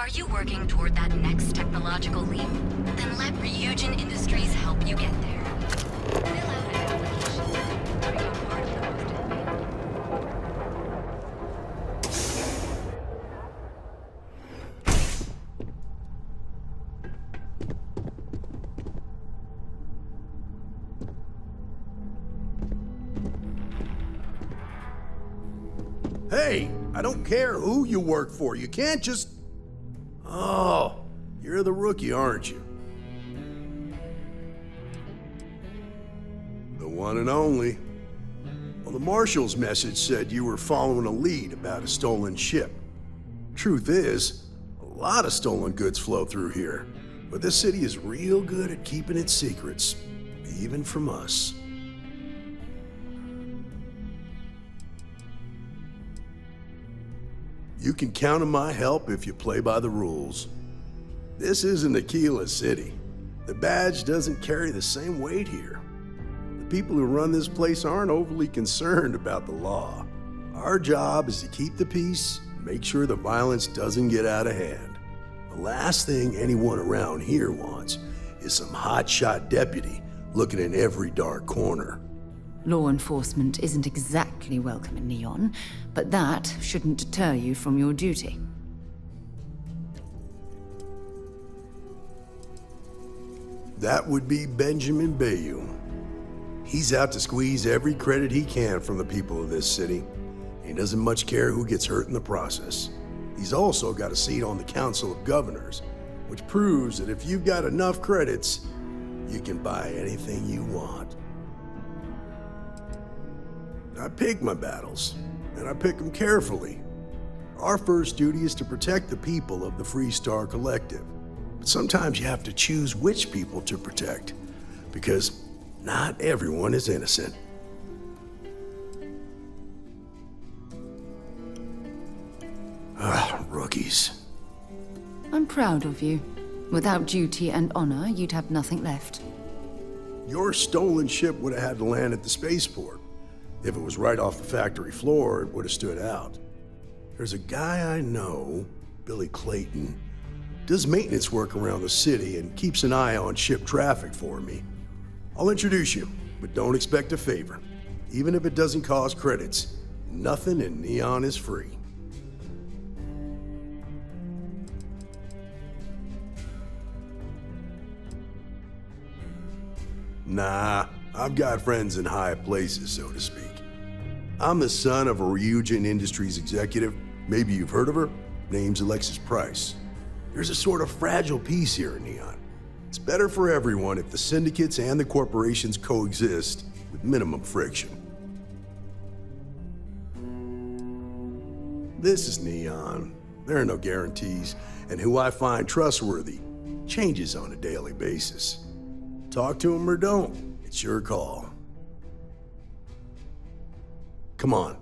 Are you working toward that next technological leap? Then let Ryujin Industries help you get there. Fill out an application to become part of the most Hey, I don't care who you work for. You can't just... Oh, you're the rookie, aren't you? The one and only. Well, the marshal's message said you were following a lead about a stolen ship. Truth is, a lot of stolen goods flow through here, but this city is real good at keeping its secrets, even from us. You can count on my help if you play by the rules. This isn't Aquila City. The badge doesn't carry the same weight here. The people who run this place aren't overly concerned about the law. Our job is to keep the peace, make sure the violence doesn't get out of hand. The last thing anyone around here wants is some hotshot deputy looking in every dark corner. Law enforcement isn't exactly welcome in Neon, but that shouldn't deter you from your duty. That would be Benjamin Bayou. He's out to squeeze every credit he can from the people of this city. He doesn't much care who gets hurt in the process. He's also got a seat on the Council of Governors, which proves that if you've got enough credits, you can buy anything you want. I pick my battles, and I pick them carefully. Our first duty is to protect the people of the Freestar Collective. But sometimes you have to choose which people to protect, because not everyone is innocent. Rookies. I'm proud of you. Without duty and honor, you'd have nothing left. Your stolen ship would have had to land at the spaceport. If it was right off the factory floor, it would have stood out. There's a guy I know, Billy Clayton, does maintenance work around the city and keeps an eye on ship traffic for me. I'll introduce you, but don't expect a favor. Even if it doesn't cost credits, nothing in Neon is free. Nah, I've got friends in high places, so to speak. I'm the son of a Ryujin Industries executive. Maybe you've heard of her. Name's Alexis Price. There's a sort of fragile peace here in Neon. It's better for everyone if the syndicates and the corporations coexist with minimum friction. This is Neon. There are no guarantees, and who I find trustworthy changes on a daily basis. Talk to him or don't. It's your call. Come on.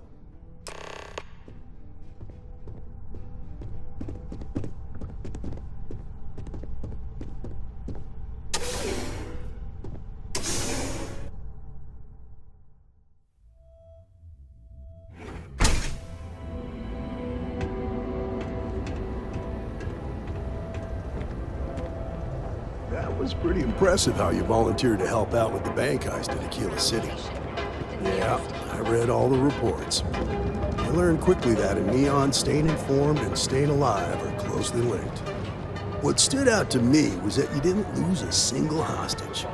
That was pretty impressive how you volunteered to help out with the bank heist in Aquila City. Yeah, I read all the reports. I learned quickly that in Neon, staying informed and staying alive are closely linked. What stood out to me was that you didn't lose a single hostage.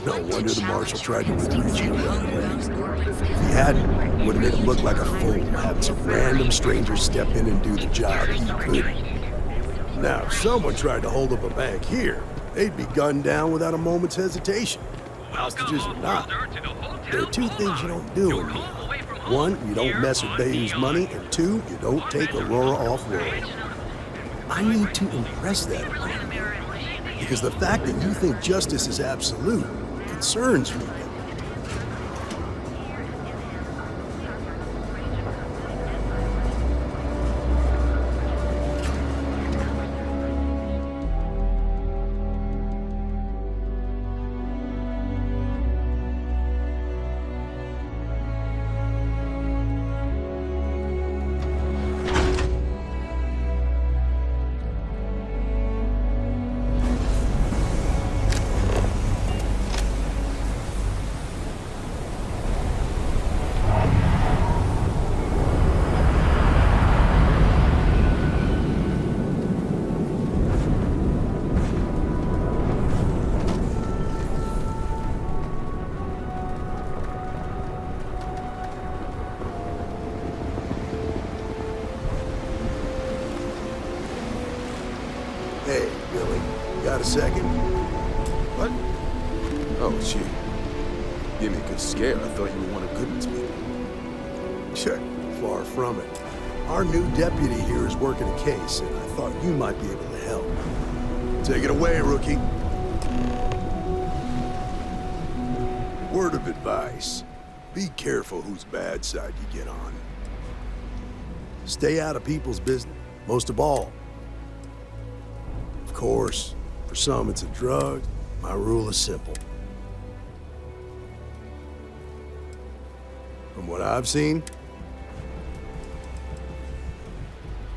No wonder the marshal tried to recruit you right away. If he hadn't, it would have made him look like a fool, having some random stranger step in and do the job he couldn't. Now, if someone tried to hold up a bank here, they'd be gunned down without a moment's hesitation. Hostages or not. There are two things you don't do in Neon. One, you don't mess with Bayou's money, and two, you don't take Aurora off-world. I need to impress that upon you, because the fact that you think justice is absolute concerns me. Got a second? What? Oh, shit. Give me a good scare. I thought you were one of Goodman's people. Check. Far from it. Our new deputy here is working a case, and I thought you might be able to help. Take it away, rookie. Word of advice. Be careful whose bad side you get on. Stay out of people's business, most of all. Of course, for some it's a drug. My rule is simple. From what I've seen,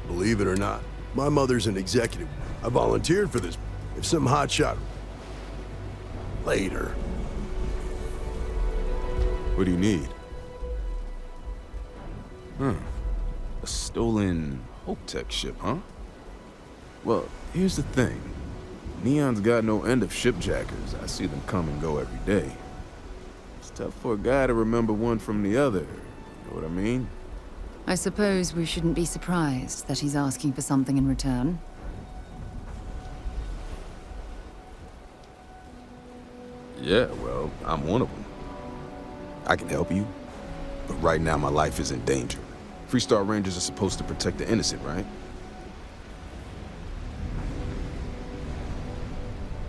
believe it or not, my mother's an executive. I volunteered for this. If some hotshot... Later. What do you need? A stolen Hope Tech ship, huh? Well, here's the thing. Neon's got no end of shipjackers. I see them come and go every day. It's tough for a guy to remember one from the other. You know what I mean? I suppose we shouldn't be surprised that he's asking for something in return. Yeah, well, I'm one of them. I can help you, but right now my life is in danger. Freestar Rangers are supposed to protect the innocent, right?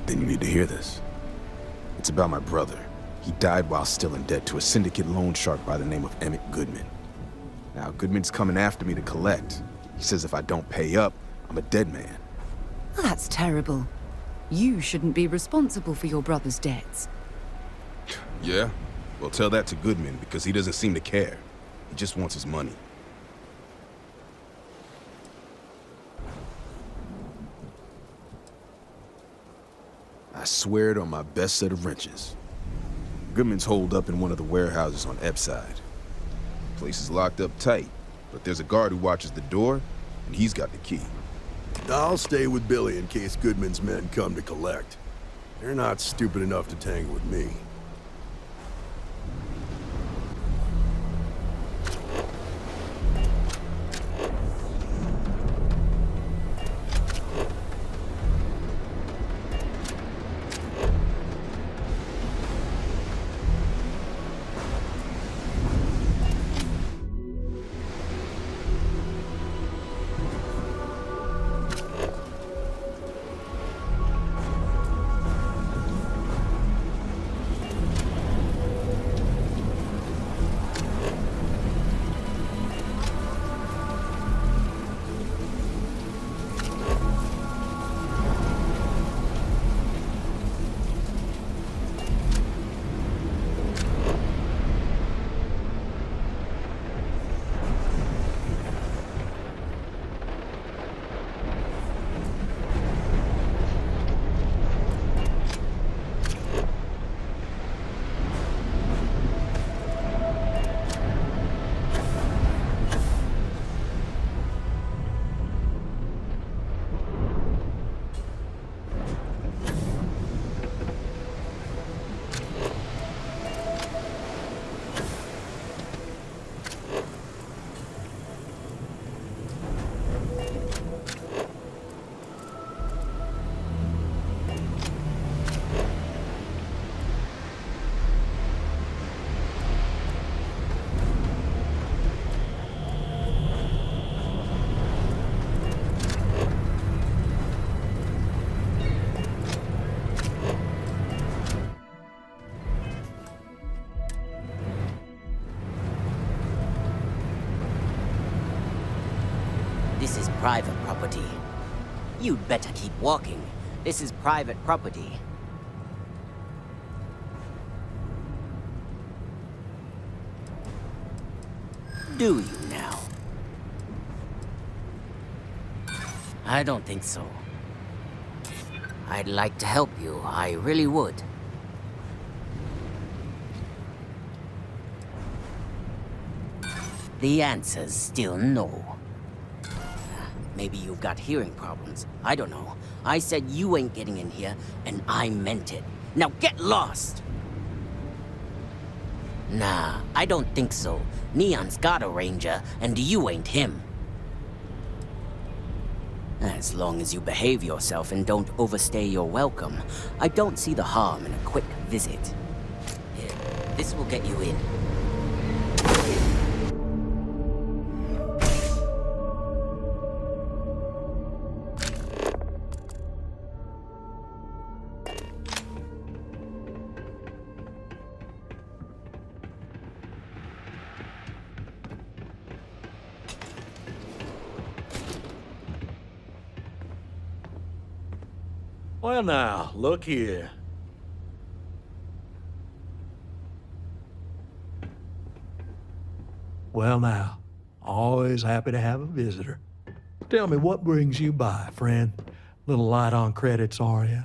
Then you need to hear this. It's about my brother. He died while still in debt to a syndicate loan shark by the name of Emmett Goodman. Now, Goodman's coming after me to collect. He says if I don't pay up, I'm a dead man. Well, that's terrible. You shouldn't be responsible for your brother's debts. Yeah? Well, tell that to Goodman, because he doesn't seem to care. He just wants his money. I swear it on my best set of wrenches. Goodman's holed up in one of the warehouses on Epside. The place is locked up tight, but there's a guard who watches the door, and he's got the key. I'll stay with Billy in case Goodman's men come to collect. They're not stupid enough to tangle with me. This is private property. You'd better keep walking. This is private property. Do you now? I don't think so. I'd like to help you, I really would. The answer's still no. Maybe you've got hearing problems. I don't know. I said you ain't getting in here, and I meant it. Now get lost! Nah, I don't think so. Neon's got a ranger, and you ain't him. As long as you behave yourself and don't overstay your welcome, I don't see the harm in a quick visit. Here, this will get you in. Well now, look here. Well now, always happy to have a visitor. Tell me, what brings you by, friend? Little light on credits, are you?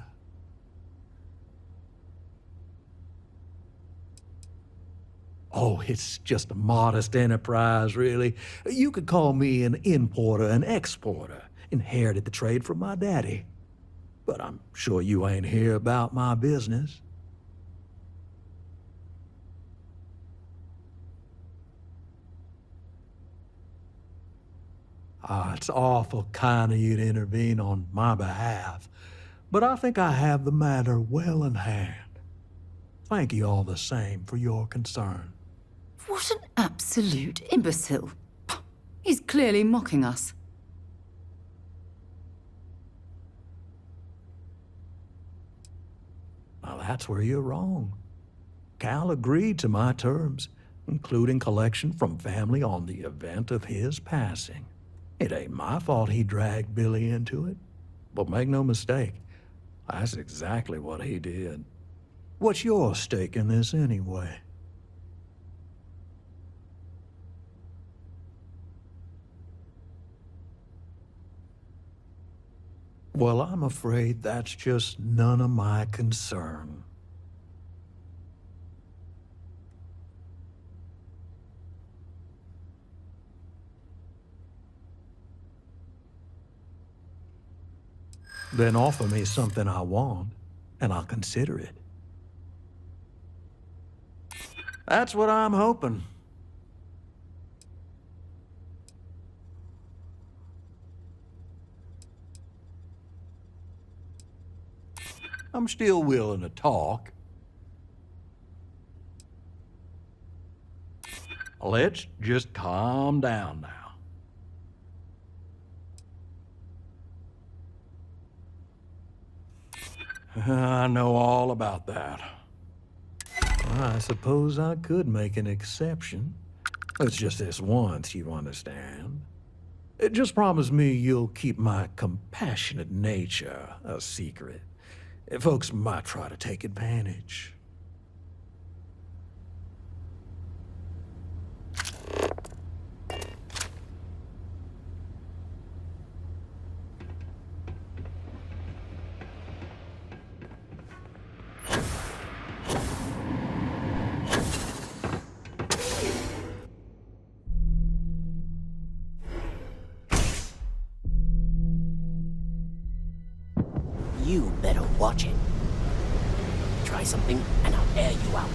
Oh, it's just a modest enterprise, really. You could call me an importer and exporter. Inherited the trade from my daddy. But I'm sure you ain't here about my business. It's awful kind of you to intervene on my behalf, but I think I have the matter well in hand. Thank you all the same for your concern. What an absolute imbecile. He's clearly mocking us. Now that's where you're wrong. Cal agreed to my terms, including collection from family on the event of his passing. It ain't my fault he dragged Billy into it. But make no mistake, that's exactly what he did. What's your stake in this anyway? Well, I'm afraid that's just none of my concern. Then offer me something I want, and I'll consider it. That's what I'm hoping. I'm still willing to talk. Let's just calm down now. I know all about that. I suppose I could make an exception. It's just this once, you understand. Just promise me you'll keep my compassionate nature a secret. Folks might try to take advantage. You better watch it. Try something, and I'll air you out.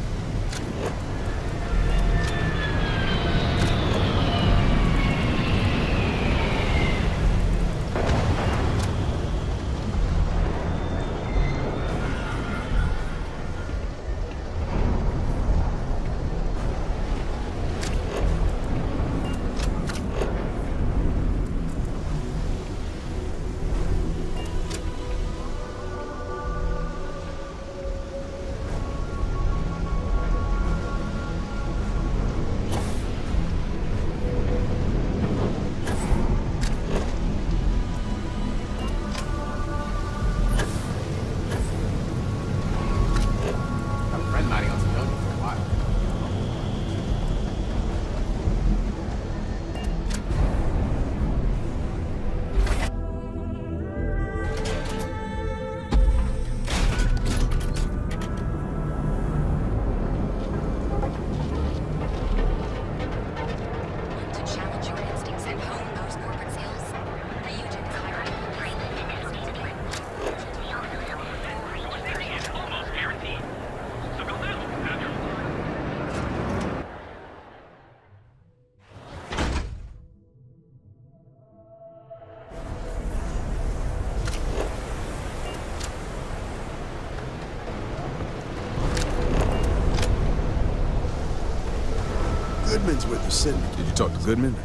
Goodman's with the Syndicate. Did you talk to Goodman?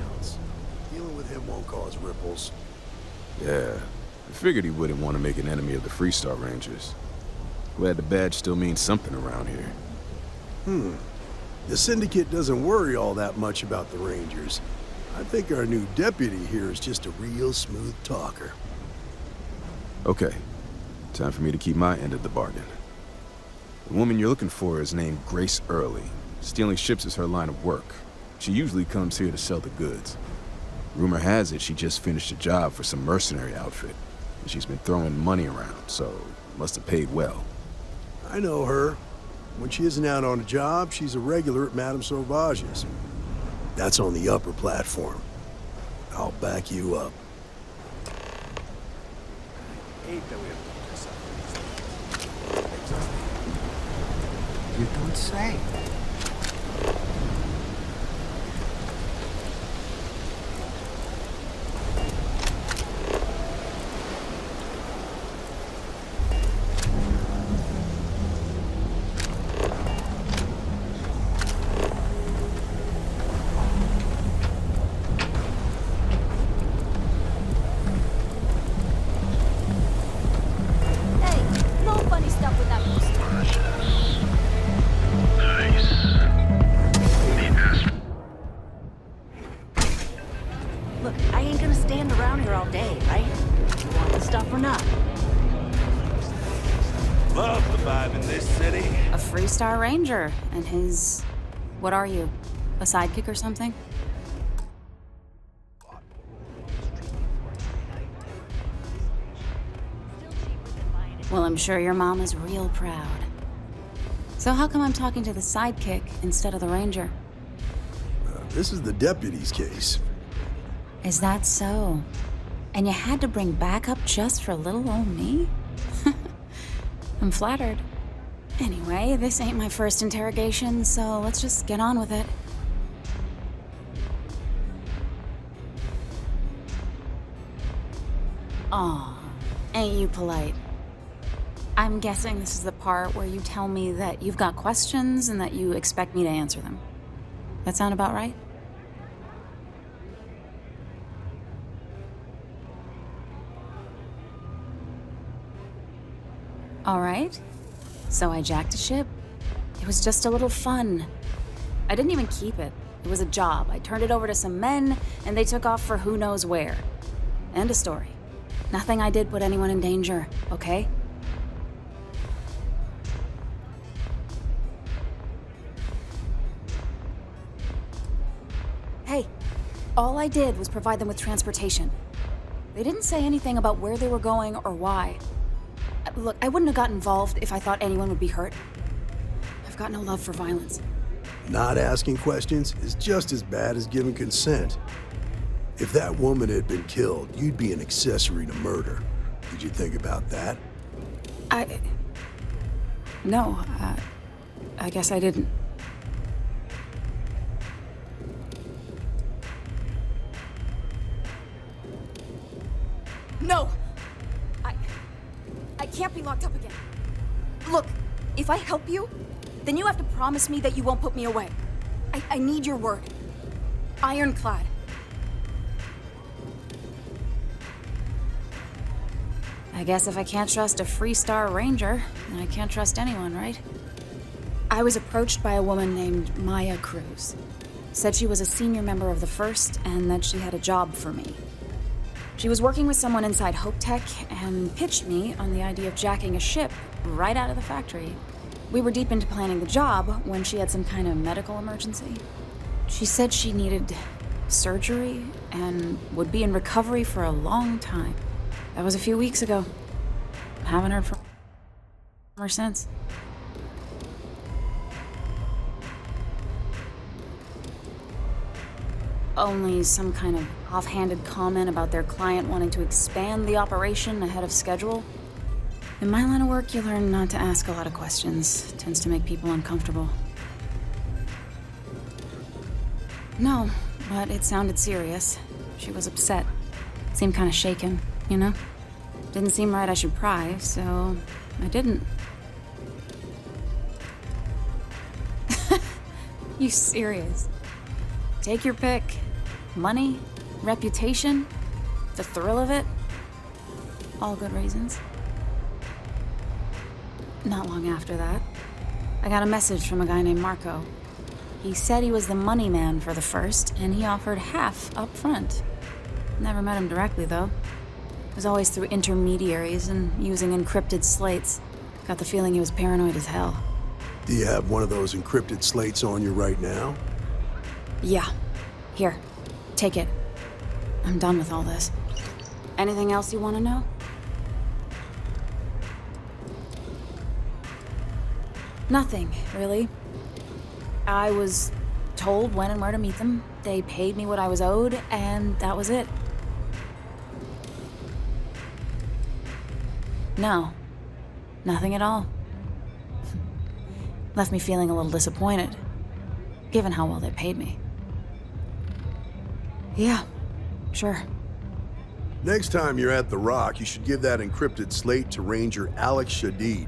Dealing with him won't cause ripples. Yeah, I figured he wouldn't want to make an enemy of the Freestar Rangers. Glad the badge still means something around here. The Syndicate doesn't worry all that much about the Rangers. I think our new deputy here is just a real smooth talker. Okay, time for me to keep my end of the bargain. The woman you're looking for is named Grace Early. Stealing ships is her line of work. She usually comes here to sell the goods. Rumor has it she just finished a job for some mercenary outfit, and she's been throwing money around, so must have paid well. I know her. When she isn't out on a job, she's a regular at Madame Sauvage's. That's on the upper platform. I'll back you up. You don't say. Hey, no funny stuff with that mustache. Look, I ain't gonna stand around here all day, right? You want the stuff or not? Love the vibe in this city. A Freestar Ranger, and his... what are you? A sidekick or something? Well, I'm sure your mom is real proud. So how come I'm talking to the sidekick instead of the ranger? This is the deputy's case. Is that so? And you had to bring backup just for little old me? I'm flattered. Anyway, this ain't my first interrogation, so let's just get on with it. Aw, ain't you polite? I'm guessing this is the part where you tell me that you've got questions and that you expect me to answer them. That sound about right? All right. So I jacked a ship. It was just a little fun. I didn't even keep it. It was a job. I turned it over to some men, and they took off for who knows where. End of story. Nothing I did put anyone in danger, okay? Hey, all I did was provide them with transportation. They didn't say anything about where they were going or why. Look, I wouldn't have got involved if I thought anyone would be hurt. I've got no love for violence. Not asking questions is just as bad as giving consent. If that woman had been killed, you'd be an accessory to murder. Did you think about that? No, I guess I didn't. No! I can't be locked up again. Look, if I help you, then you have to promise me that you won't put me away. I need your word. Ironclad. I guess if I can't trust a Freestar Ranger, then I can't trust anyone, right? I was approached by a woman named Maya Cruz. Said she was a senior member of the First and that she had a job for me. She was working with someone inside Hope Tech and pitched me on the idea of jacking a ship right out of the factory. We were deep into planning the job when she had some kind of medical emergency. She said she needed surgery and would be in recovery for a long time. That was a few weeks ago. Haven't heard from her since. Only some kind of offhanded comment about their client wanting to expand the operation ahead of schedule. In my line of work, you learn not to ask a lot of questions. It tends to make people uncomfortable. No, but it sounded serious. She was upset. Seemed kind of shaken, you know? Didn't seem right I should pry, so I didn't. You serious? Take your pick. Money, reputation, the thrill of it. All good reasons. Not long after that, I got a message from a guy named Marco. He said he was the money man for the First, and he offered half up front. Never met him directly, though. It was always through intermediaries and using encrypted slates. Got the feeling he was paranoid as hell. Do you have one of those encrypted slates on you right now? Yeah. Here. Take it. I'm done with all this. Anything else you want to know? Nothing, really. I was told when and where to meet them. They paid me what I was owed, and that was it. No. Nothing at all. Left me feeling a little disappointed, given how well they paid me. Yeah, sure. Next time you're at the Rock, you should give that encrypted slate to Ranger Alex Shadid.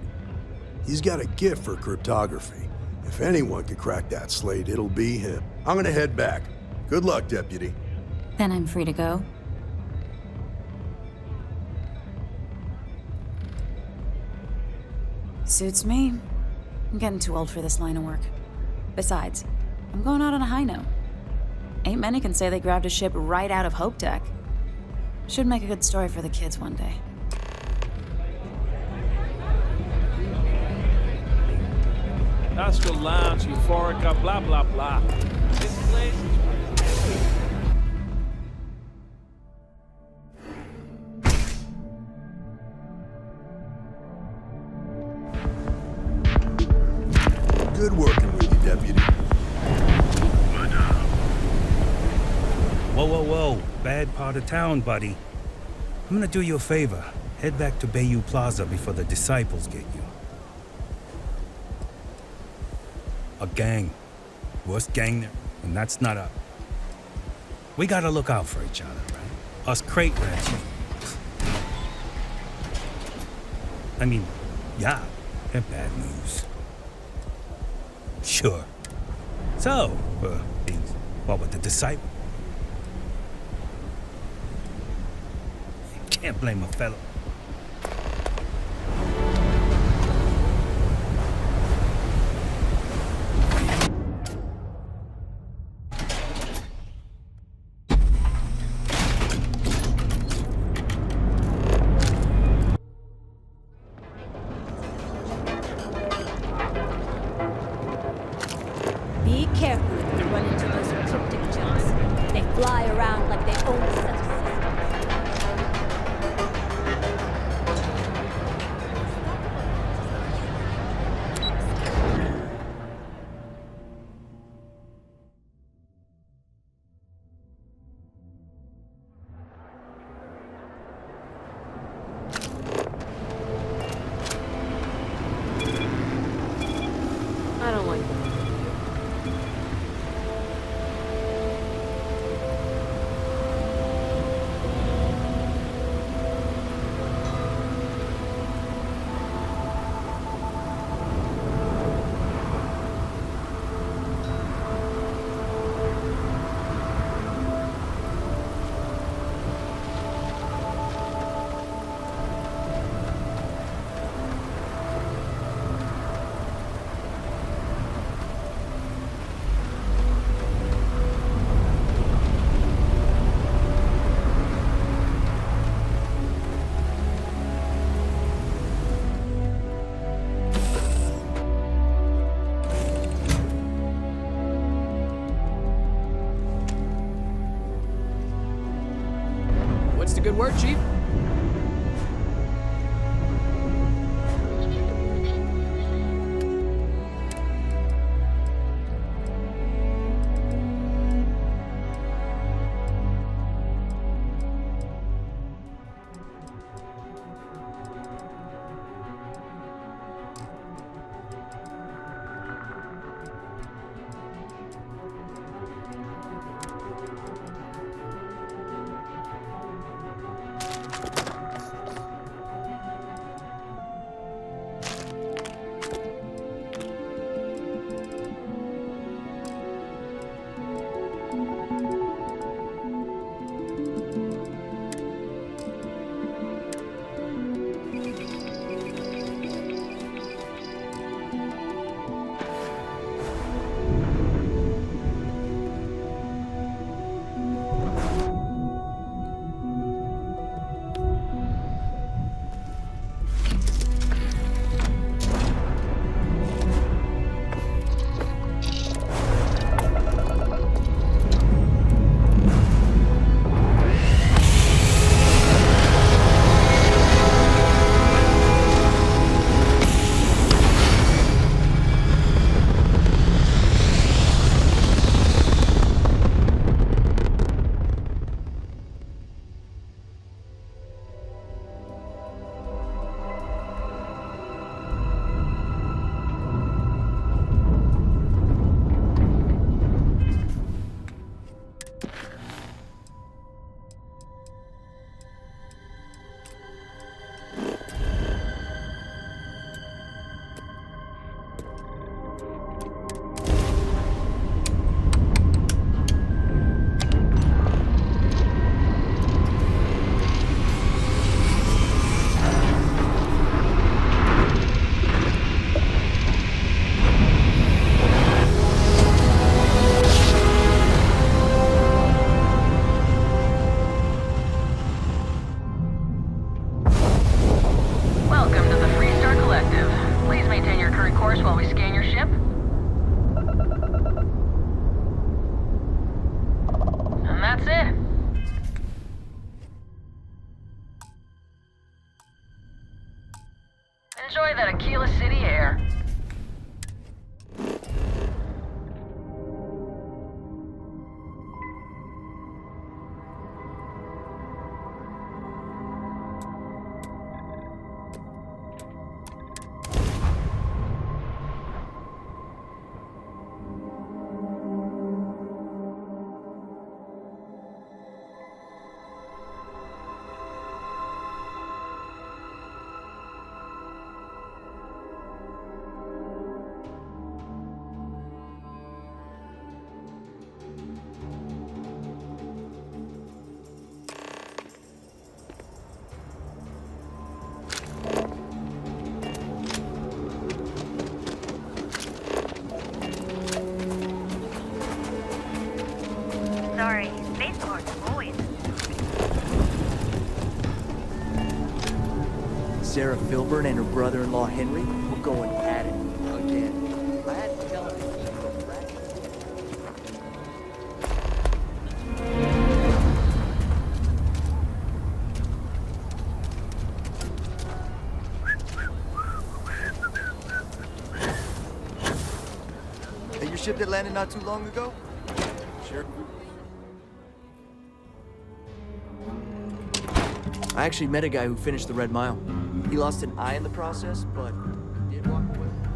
He's got a gift for cryptography. If anyone could crack that slate, it'll be him. I'm gonna head back. Good luck, Deputy. Then I'm free to go. Suits me. I'm getting too old for this line of work. Besides, I'm going out on a high note. Ain't many can say they grabbed a ship right out of Hope Tech. Should make a good story for the kids one day. Dasker Lounge, Euphorica, blah, blah, blah. This place is... Good working with you, Deputy. Whoa, whoa, whoa. Bad part of town, buddy. I'm gonna do you a favor. Head back to Bayou Plaza before the disciples get you. A gang. Worst gang there, and that's not up. We gotta look out for each other, right? Us crate rats. I mean, yeah, they're bad news. Sure. So, things, what with the disciple? Can't blame a fellow. Be careful if you run into those cryptic jumps. They fly around like they own a set of systems. I don't like that. What's the good word, Chief? that's it. Enjoy that Aquila City air. Sorry, space port's void. Sarah Filburn and her brother-in-law Henry were going at it again. I had to tell her to keep her Hey, your ship that landed not too long ago? Sure. I actually met a guy who finished the Red Mile. He lost an eye in the process, but did walk away with a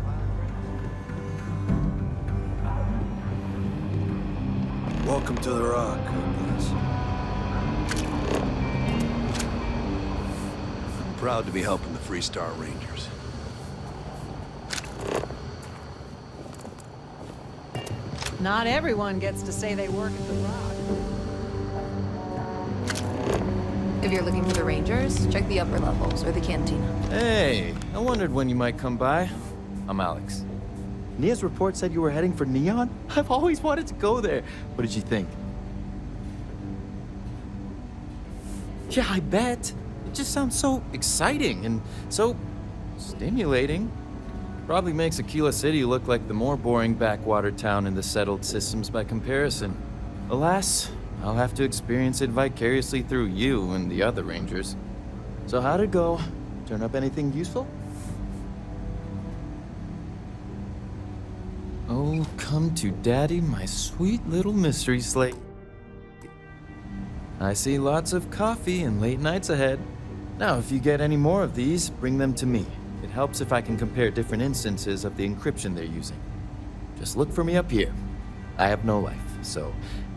mile. Welcome to the Rock, I guess. I'm proud to be helping the Freestar Rangers. Not everyone gets to say they work at the Rock. If you're looking for the Rangers, check the upper levels or the cantina. Hey, I wondered when you might come by. I'm Alex. Nia's report said you were heading for Neon? I've always wanted to go there. What did you think? Yeah, I bet. It just sounds so exciting and so stimulating. Probably makes Aquila City look like the more boring backwater town in the settled systems by comparison. Alas, I'll have to experience it vicariously through you and the other Rangers. So how'd it go? Turn up anything useful? Oh, come to Daddy, my sweet little mystery slate. I see lots of coffee and late nights ahead. Now, if you get any more of these, bring them to me. It helps if I can compare different instances of the encryption they're using. Just look for me up here. I have no life, so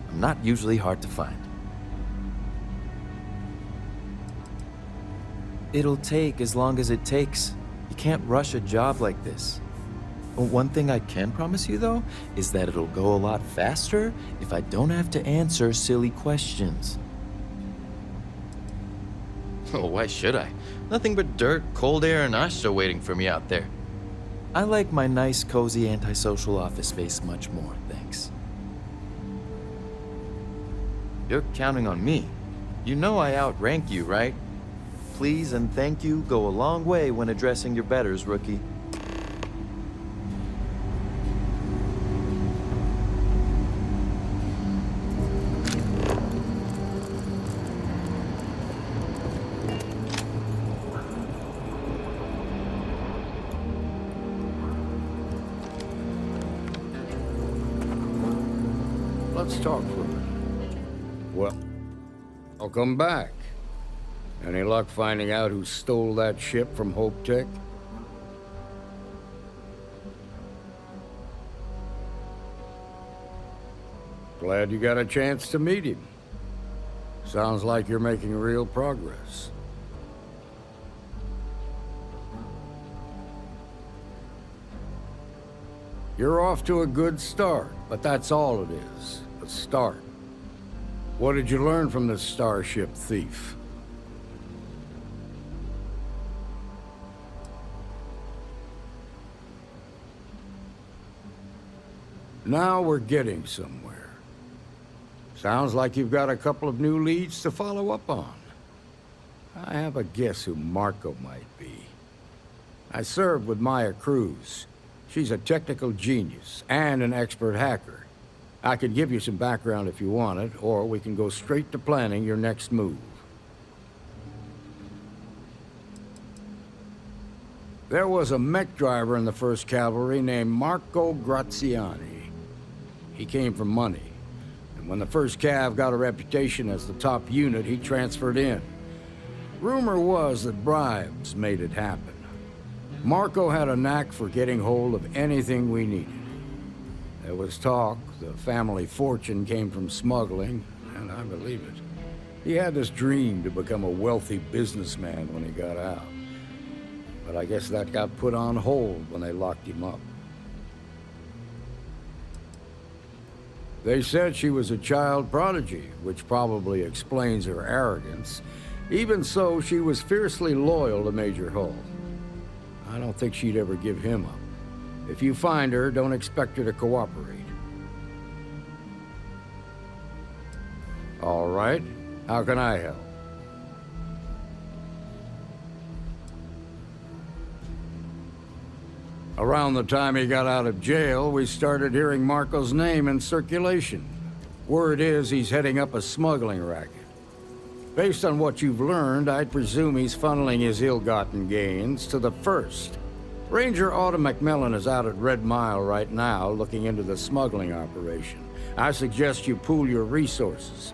I'm not usually hard to find. It'll take as long as it takes. You can't rush a job like this. But one thing I can promise you, though, is that it'll go a lot faster if I don't have to answer silly questions. Oh, why should I? Nothing but dirt, cold air, and Asha waiting for me out there. I like my nice, cozy, antisocial office space much more, thanks. You're counting on me. You know I outrank you, right? Please and thank you go a long way when addressing your betters, rookie. Let's talk for a minute. Well, welcome back. Any luck finding out who stole that ship from Hope Tech? Glad you got a chance to meet him. Sounds like you're making real progress. You're off to a good start, but that's all it is, a start. What did you learn from this starship thief? Now we're getting somewhere. Sounds like you've got a couple of new leads to follow up on. I have a guess who Marco might be. I served with Maya Cruz. She's a technical genius and an expert hacker. I could give you some background if you want it, or we can go straight to planning your next move. There was a mech driver in the 1st Cavalry named Marco Graziani. He came from money, and when the 1st Cav got a reputation as the top unit, he transferred in. Rumor was that bribes made it happen. Marco had a knack for getting hold of anything we needed. There was talk the family fortune came from smuggling, and I believe it. He had this dream to become a wealthy businessman when he got out. But I guess that got put on hold when they locked him up. They said she was a child prodigy, which probably explains her arrogance. Even so, she was fiercely loyal to Major Hull. I don't think she'd ever give him up. If you find her, don't expect her to cooperate. All right. How can I help? Around the time he got out of jail, we started hearing Marco's name in circulation. Word is he's heading up a smuggling racket. Based on what you've learned, I'd presume he's funneling his ill-gotten gains to the 1st. Ranger Autumn McMillan is out at Red Mile right now looking into the smuggling operation. I suggest you pool your resources.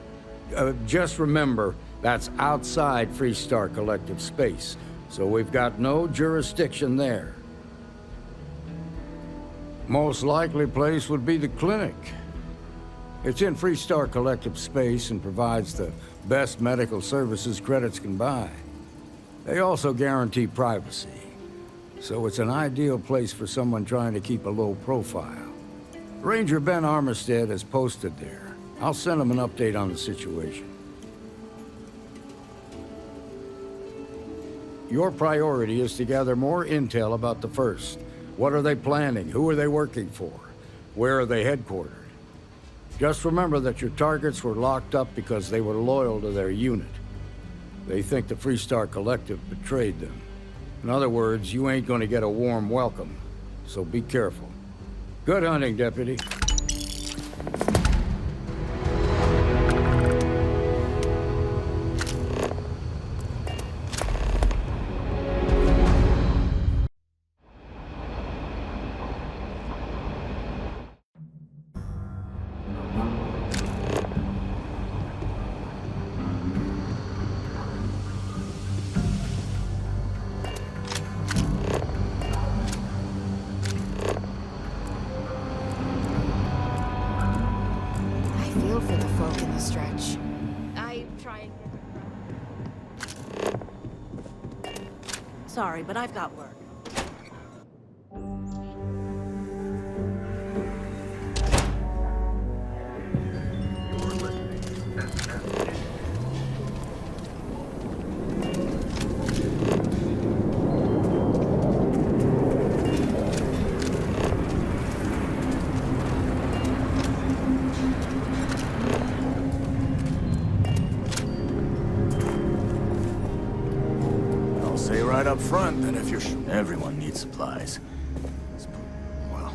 Just remember, that's outside Freestar Collective space, so we've got no jurisdiction there. Most likely place would be the clinic. It's in Freestar Collective space and provides the best medical services credits can buy. They also guarantee privacy, so it's an ideal place for someone trying to keep a low profile. Ranger Ben Armistead is posted there. I'll send him an update on the situation. Your priority is to gather more intel about the 1st. What are they planning? Who are they working for? Where are they headquartered? Just remember that your targets were locked up because they were loyal to their unit. They think the Freestar Collective betrayed them. In other words, you ain't gonna get a warm welcome, so be careful. Good hunting, Deputy. For the folk in the stretch. I try and... Sorry, but I've got work. Right up front, then if you're... Everyone needs supplies. Well...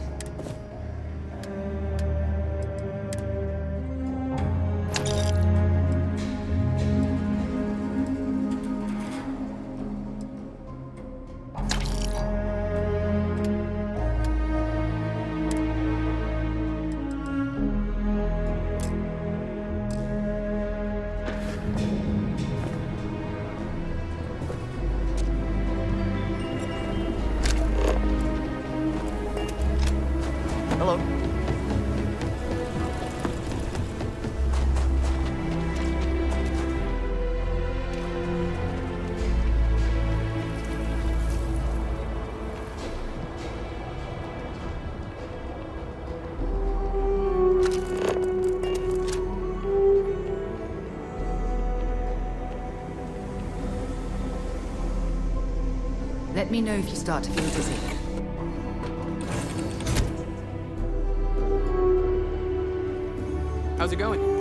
Hello. Let me know if you start to feel dizzy. How's it going?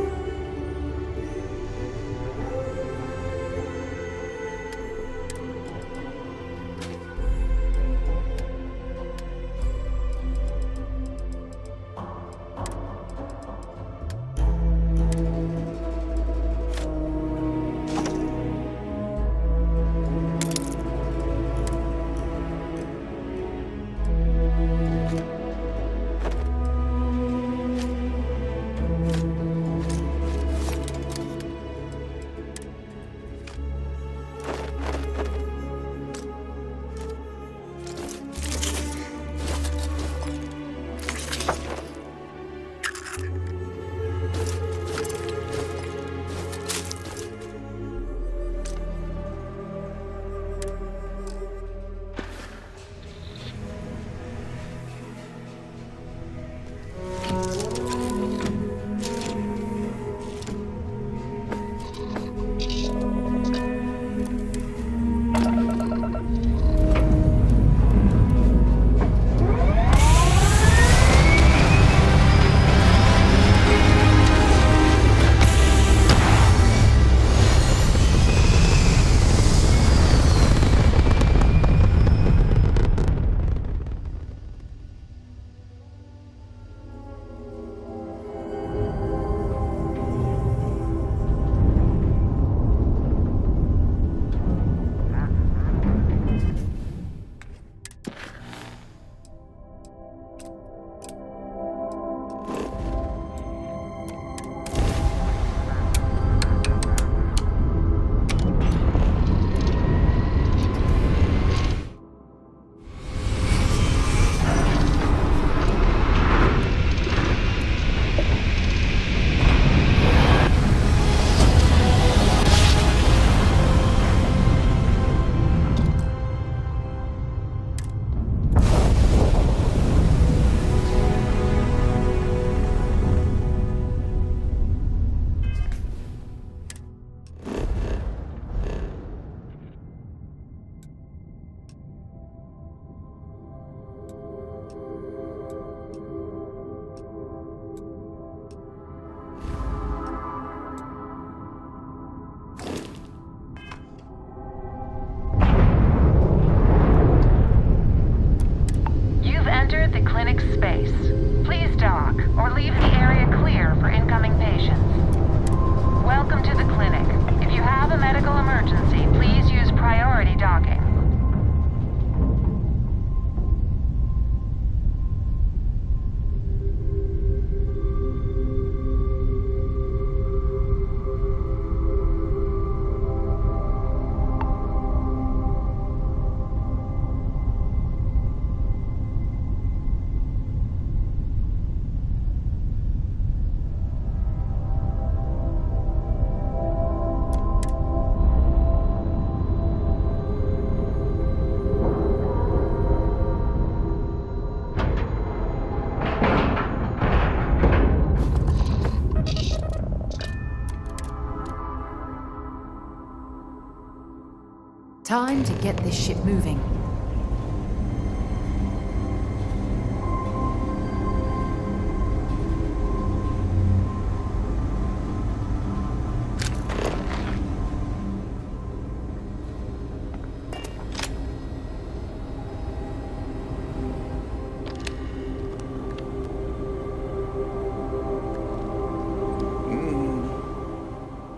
Time to get this ship moving.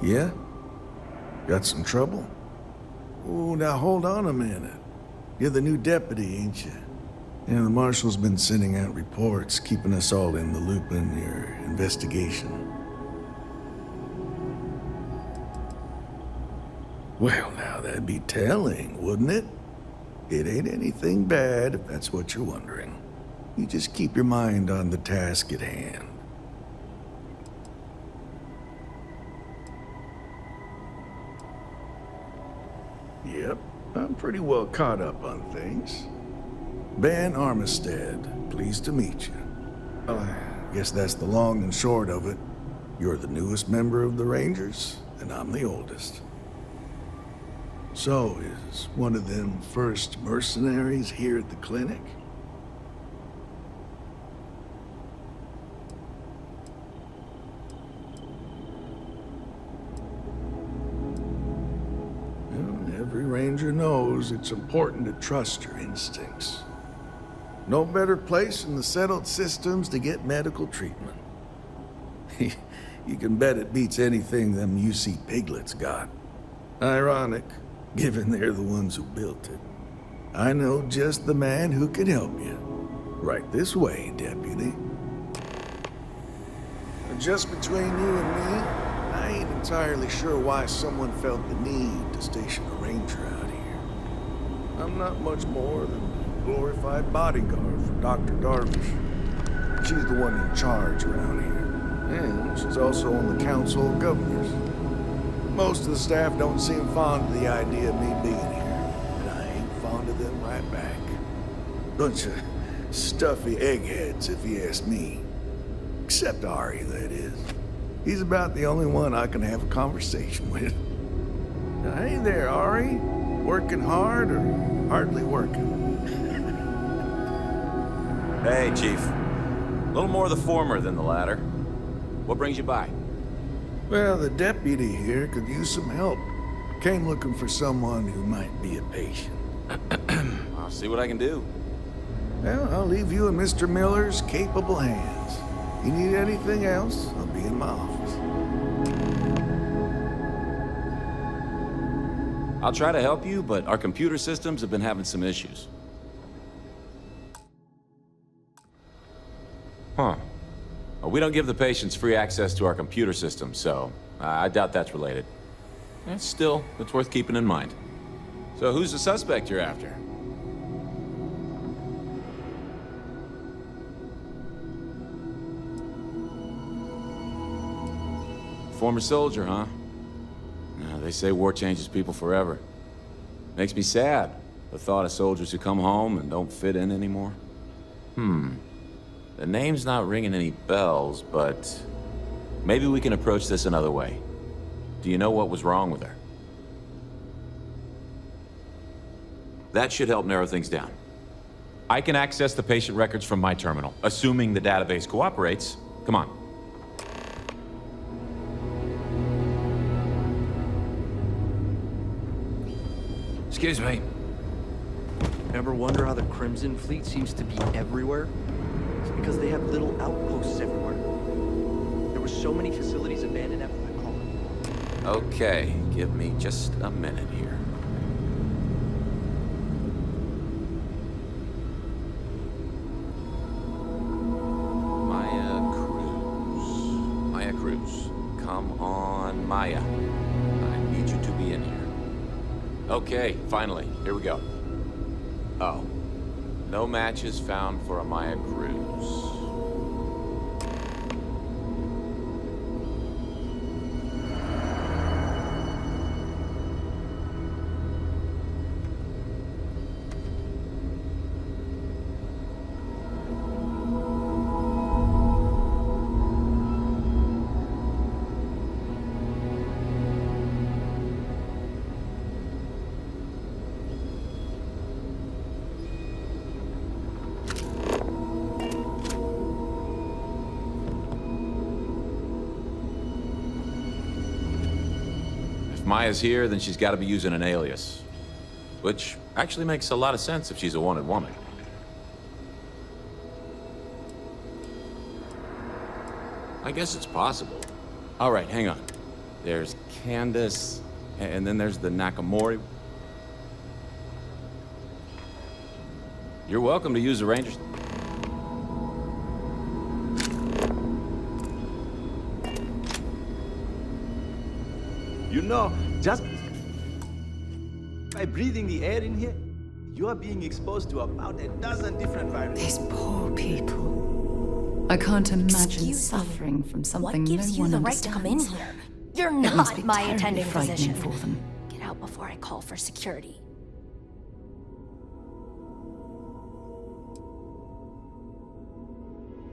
Yeah? Got some trouble? Oh, now hold on a minute. You're the new deputy, ain't you? Yeah, the marshal's been sending out reports, keeping us all in the loop in your investigation. Well, now that'd be telling, wouldn't it? It ain't anything bad, if that's what you're wondering. You just keep your mind on the task at hand. Yep, I'm pretty well caught up on things. Ben Armistead, pleased to meet you. I guess that's the long and short of it. You're the newest member of the Rangers, and I'm the oldest. So, is one of them first mercenaries here at the clinic? Every ranger knows it's important to trust your instincts. No better place in the settled systems to get medical treatment. You can bet it beats anything them UC piglets got. Ironic, given they're the ones who built it. I know just the man who can help you. Right this way, deputy. Just between you and me, I ain't entirely sure why someone felt the need to station a ranger out here. I'm not much more than a glorified bodyguard for Dr. Darvish. She's the one in charge around here, and she's also on the Council of Governors. Most of the staff don't seem fond of the idea of me being here, and I ain't fond of them right back. Bunch of stuffy eggheads, if you ask me. Except Ari, that is. He's about the only one I can have a conversation with. Hey there, Ari. Working hard or hardly working? Hey, Chief. A little more the former than the latter. What brings you by? Well, the deputy here could use some help. Came looking for someone who might be a patient. I'll see what I can do. Well, I'll leave you in Mr. Miller's capable hands. You need anything else, I'll be in my office. I'll try to help you, but our computer systems have been having some issues. Huh. Well, we don't give the patients free access to our computer system, so I doubt that's related. Still, it's worth keeping in mind. So who's the suspect you're after? Former soldier, huh? They say war changes people forever. Makes me sad, the thought of soldiers who come home and don't fit in anymore. The name's not ringing any bells, but maybe we can approach this another way. Do you know what was wrong with her? That should help narrow things down. I can access the patient records from my terminal, assuming the database cooperates. Come on. Excuse me. Ever wonder how the Crimson Fleet seems to be everywhere? It's because they have little outposts everywhere. There were so many facilities abandoned after the colony. Okay, give me just a minute here. Maya Cruz. Come on, Maya. I need you to be in here. Okay, finally, here we go. Oh, no matches found for a Maya Cruz. Maya's here, then she's got to be using an alias. Which actually makes a lot of sense if she's a wanted woman. I guess it's possible. All right, hang on. There's Candace, and then there's the Nakamori. You're welcome to use the Rangers. You know, just by breathing the air in here, you are being exposed to about a dozen different viruses. These poor people. I can't imagine suffering from something What gives no you one the right to come in understands. here? You're It must not be my terribly attending frightening physician. for them. Get out before I call for security.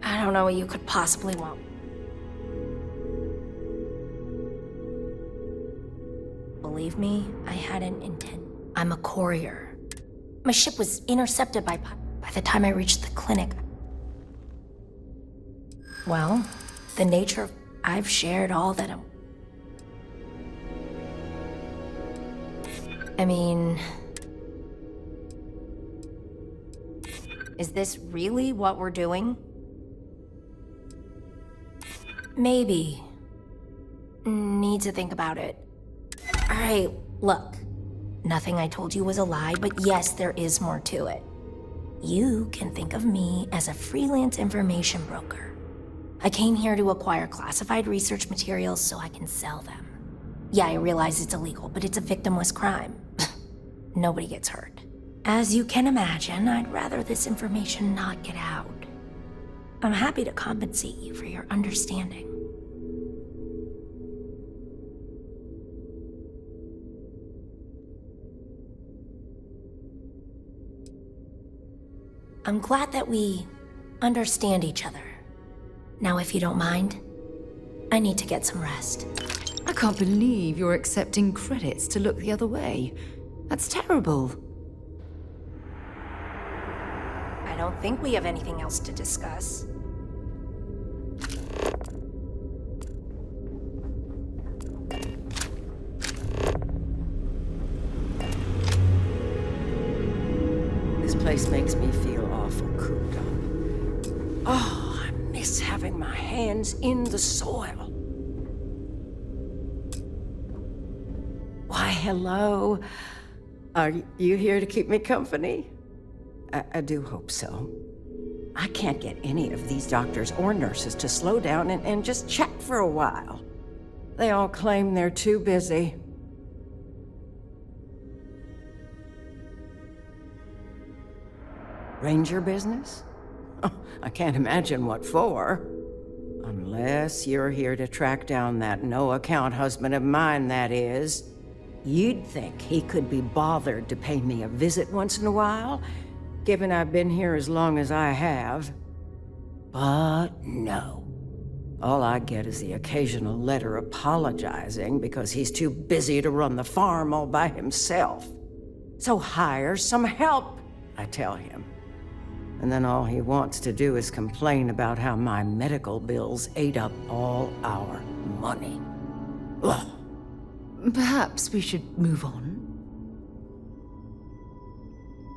I don't know what you could possibly want. Believe me, I hadn't intended. I'm a courier. My ship was intercepted by the time I reached the clinic. Well, the nature of I've shared all that I mean, is this really what we're doing? Maybe. Need to think about it. All right, look. Nothing I told you was a lie, but yes, there is more to it. You can think of me as a freelance information broker. I came here to acquire classified research materials so I can sell them. Yeah, I realize it's illegal, but it's a victimless crime. Nobody gets hurt. As you can imagine, I'd rather this information not get out. I'm happy to compensate you for your understanding. I'm glad that we understand each other. Now, if you don't mind, I need to get some rest. I can't believe you're accepting credits to look the other way. That's terrible. I don't think we have anything else to discuss. This place makes me feel awful cooped up. Oh, I miss having my hands in the soil. Why, hello. Are you here to keep me company? I do hope so. I can't get any of these doctors or nurses to slow down and just chat for a while. They all claim they're too busy. Ranger business? Oh, I can't imagine what for. Unless you're here to track down that no-account husband of mine, that is. You'd think he could be bothered to pay me a visit once in a while, given I've been here as long as I have. But no. All I get is the occasional letter apologizing because he's too busy to run the farm all by himself. So hire some help, I tell him. And then all he wants to do is complain about how my medical bills ate up all our money. Ugh. Perhaps we should move on.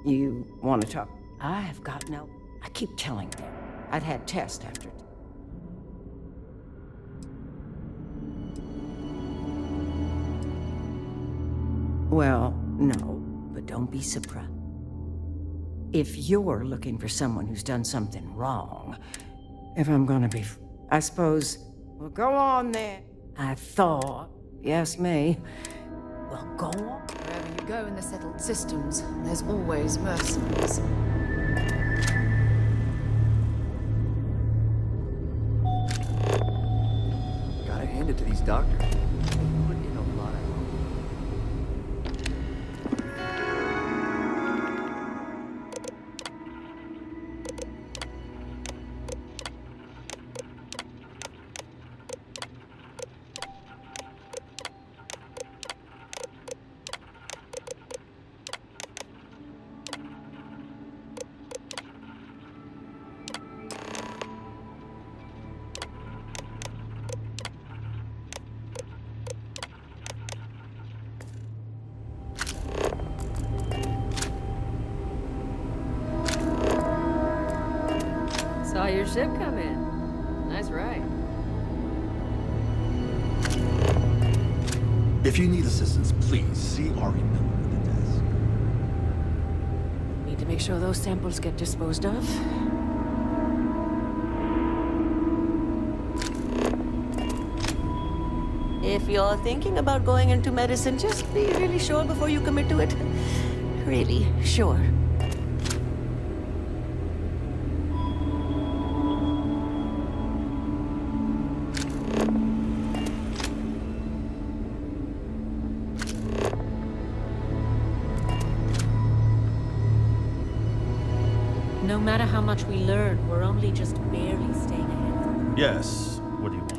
You want to talk? I have got no... I keep telling them. I'd had tests after... Well, no, but don't be surprised. If you're looking for someone who's done something wrong, if I'm gonna be... I suppose... Well, go on then. I thought... Yes, me. Well, go on. Wherever you go in the settled systems, there's always mercenaries. Gotta hand it to these doctors. Put in a lot of... ship come in. Nice ride. If you need assistance, please see Ari Miller at the desk. Need to make sure those samples get disposed of. If you're thinking about going into medicine, just be really sure before you commit to it. Really sure. No matter how much we learn, we're only just barely staying ahead. Yes. What do you want?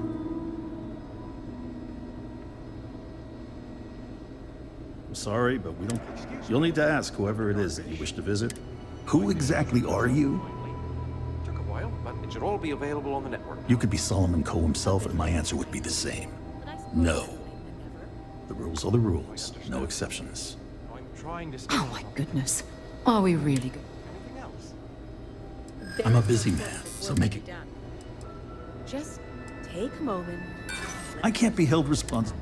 I'm sorry, but we don't... You'll need to ask whoever it is that you wish to visit. Who exactly are you? Took a while, but it should all be available on the network. You could be Solomon Coe himself, and my answer would be the same. No. The rules are the rules. No exceptions. I'm trying to... Oh my goodness. Are we really good? I'm a busy man, so make it... Just take a moment. I can't be held responsible.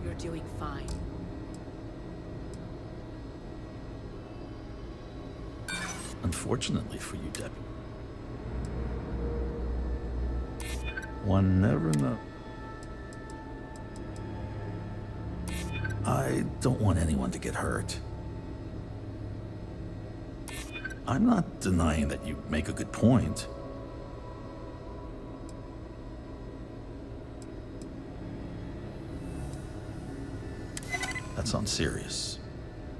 You're doing fine. Unfortunately for you, Debbie. One never knows. I don't want anyone to get hurt. I'm not denying that you make a good point. That sounds serious.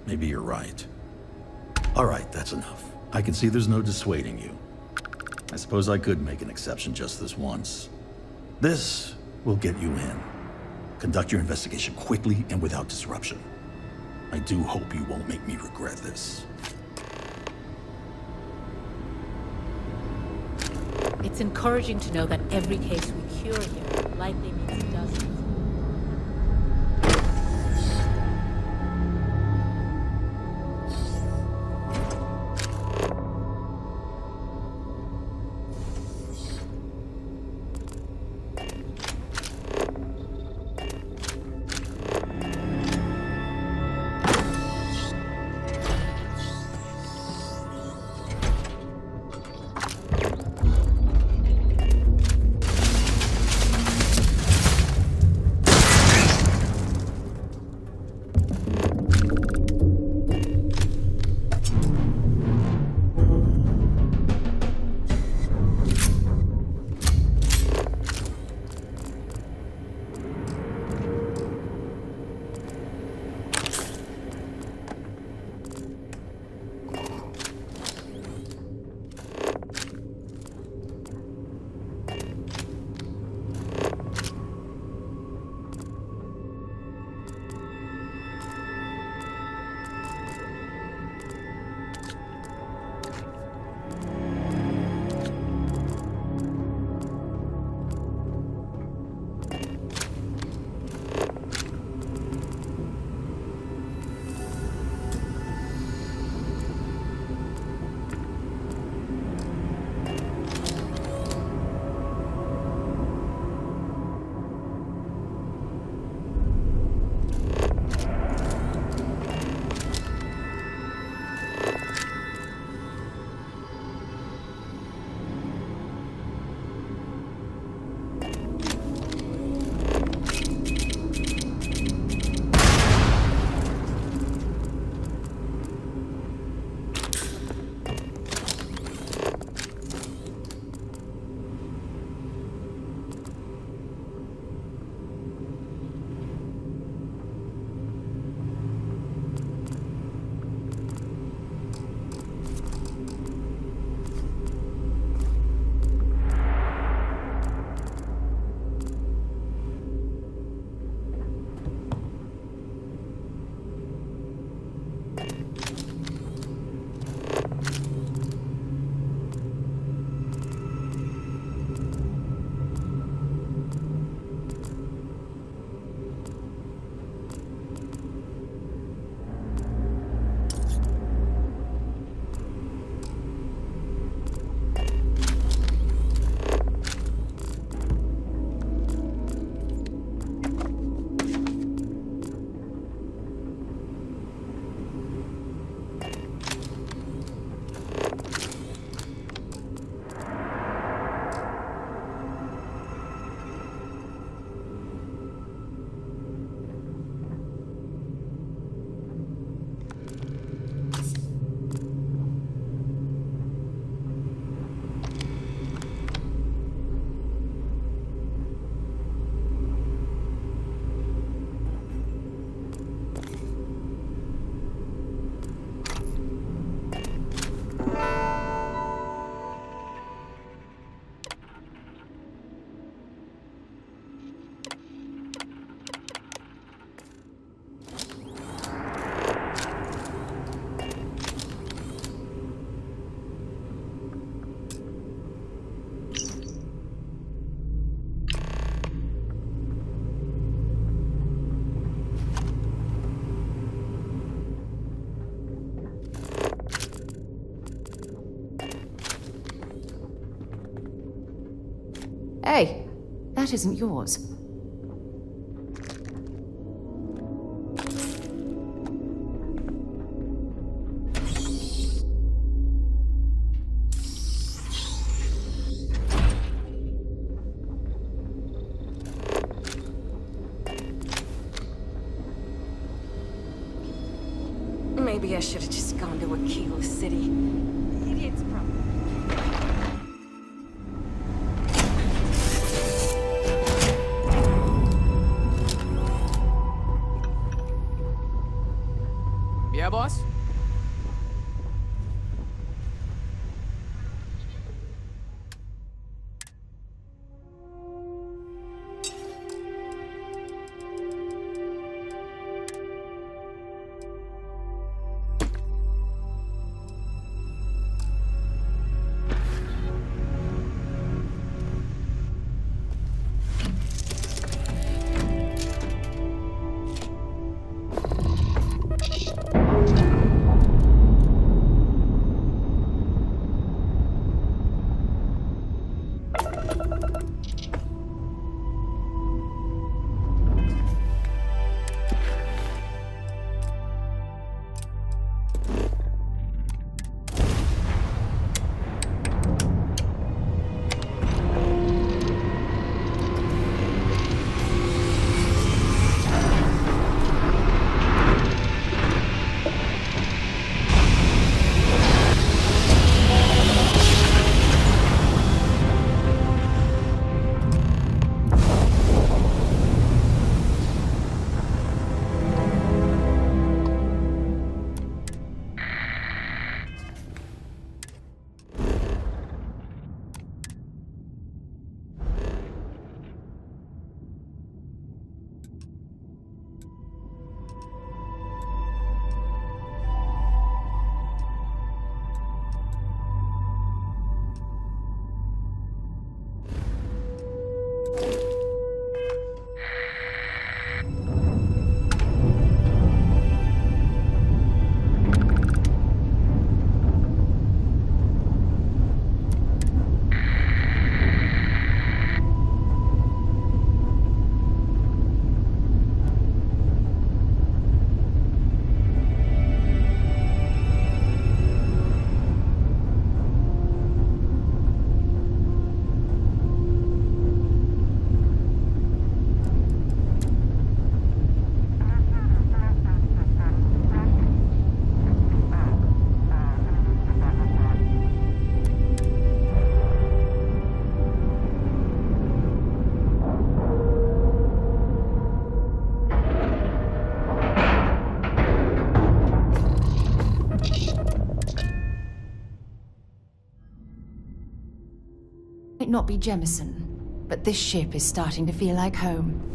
Maybe you're right. All right, that's enough. I can see there's no dissuading you. I suppose I could make an exception just this once. This will get you in. Conduct your investigation quickly and without disruption. I do hope you won't make me regret this. It's encouraging to know that every case we cure here likely means it doesn't. Hey, that isn't yours. Maybe I should have just gone to Aquila City. Idiots probably. Yeah, boss? Might not be Jemison, but this ship is starting to feel like home.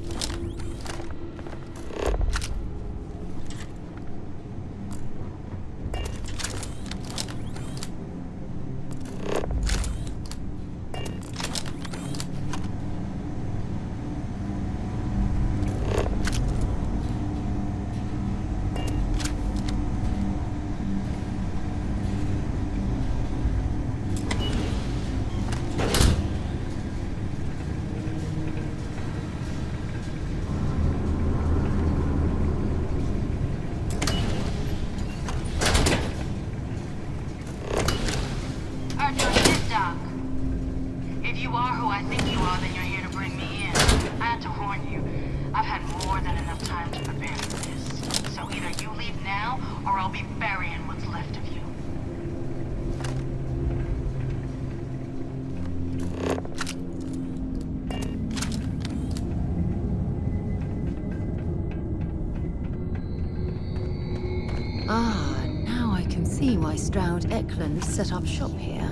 Stroud Eklund set up shop here.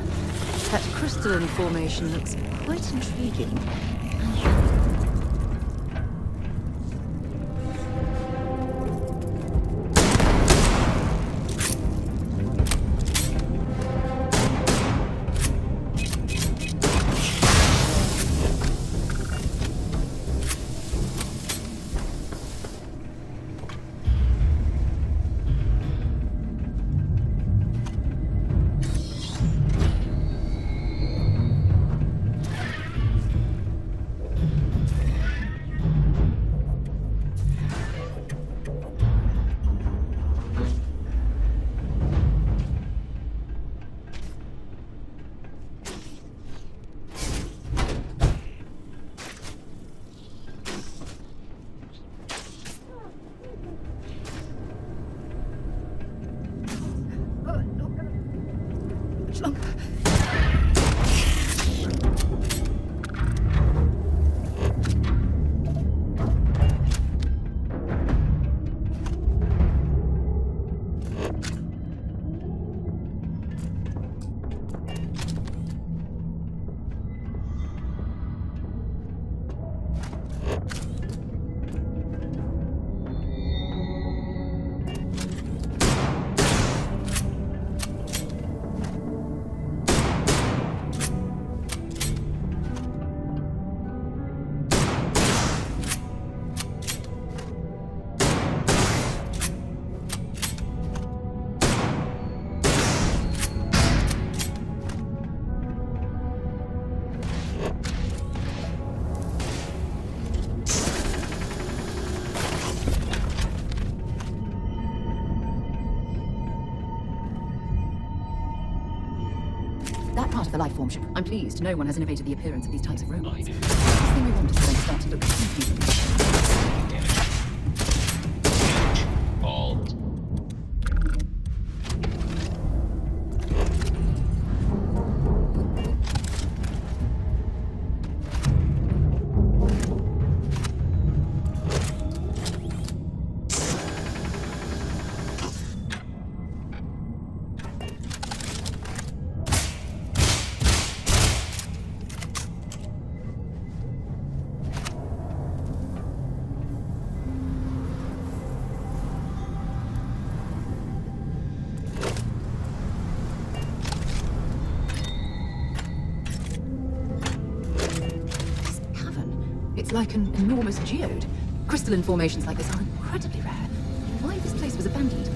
That crystalline formation looks quite intriguing. That part of the life form should... I'm pleased no one has innovated the appearance of these types of robots. The last thing we want is for them to start to look completely... Bald. It's like an enormous geode. Crystalline formations like this are incredibly rare. Why this place was abandoned?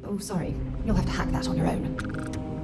Oh, sorry. You'll have to hack that on your own.